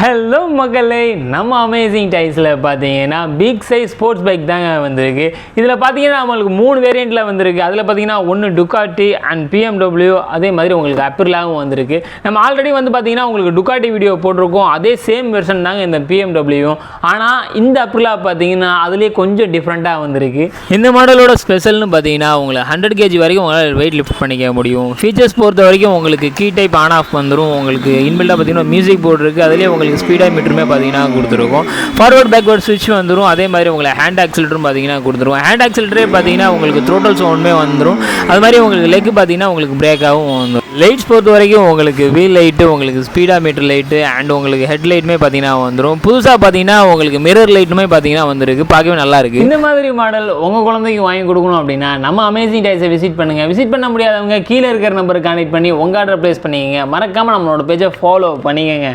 Hello மக்களே, நம்ம amazing டைஸில் பார்த்தீங்கன்னா பிக் சைஸ் ஸ்போர்ட்ஸ் பைக் தாங்க வந்திருக்கு. இதில் பார்த்தீங்கன்னா நம்மளுக்கு 3 வேரியண்ட்டில் வந்திருக்கு. அதில் பார்த்தீங்கன்னா ஒன்று டுக்காட்டி அண்ட் பிஎம்டபிள்யூ, அதே மாதிரி உங்களுக்கு அப்பிர்லாவும் வந்திருக்கு. நம்ம ஆல்ரெடி பார்த்தீங்கன்னா உங்களுக்கு டுக்காட்டி வீடியோ போட்டிருக்கோம். அதே சேம் வெர்ஷன் தாங்க இந்த பிஎம்டபிள்யூ. ஆனால் இந்த அப்பிர்லா பார்த்தீங்கன்னா அதுலேயே கொஞ்சம் டிஃப்ரெண்ட்டாக வந்திருக்கு. இந்த மாடலோட ஸ்பெஷல்னு பார்த்தீங்கன்னா உங்களுக்கு 100 kg வரைக்கும் உங்களால் வெயிட் லிஃப்ட் பண்ணிக்க முடியும். ஃபீச்சர்ஸ் பொறுத்த வரைக்கும் உங்களுக்கு கீ டைப் ஆன் ஆஃப் வந்துடும். உங்களுக்கு இன்பில்டாக பார்த்தீங்கன்னா மியூசிக் போர்டு இருக்குது. அதிலே உங்களுக்கு ஸ்பீடாக மீட்டருமே பார்த்தீங்கன்னா கொடுத்துருக்கும். ஃபார்வர்ட் பேக்வர்ட் ஸ்விட்ச் வந்துடும். அதே மாதிரி உங்களுக்கு ஹேண்ட் ஆக்சிலேட்டரும் பார்த்தீங்கன்னா கொடுத்துருவோம். ஹேண்ட் ஆக்சிலேட்டரே பார்த்தீங்கன்னா உங்களுக்கு த்ரோட்டல் சவுண்டுமே வந்துடும். அது மாதிரி உங்களுக்கு லெக் பார்த்தீங்கன்னா உங்களுக்கு பிரேக்காகவும் வந்துடும். லைட்ஸ் பொறுத்த வரைக்கும் உங்களுக்கு வீல் லைட்டு, உங்களுக்கு ஸ்பீடா மீட்டர் லைட்டு அண்ட் உங்களுக்கு ஹெட் லைட்டுமே பார்த்தீங்கன்னா வந்துடும். புதுசாக பார்த்தீங்கன்னா உங்களுக்கு மிரர் லைட்டுமே பார்த்தீங்கன்னா வந்துருக்கு. பார்க்கவே நல்லா இருக்குது. இந்த மாதிரி மாடல் உங்கள் குழந்தைக்கு வாங்கி கொடுக்கணும் அப்படின்னா நம்ம அமேசிங் டைஸை விசிட் பண்ணுங்கள். விசிட் பண்ண முடியாதவங்க கீழே இருக்கிற நம்பருக்கு கான்டெக்ட் பண்ணி உங்கள் ஆர்டர் ப்ளேஸ் பண்ணிக்கங்க. மறக்காமல் நம்மளோட பேஜை ஃபாலோ பண்ணிக்கங்க.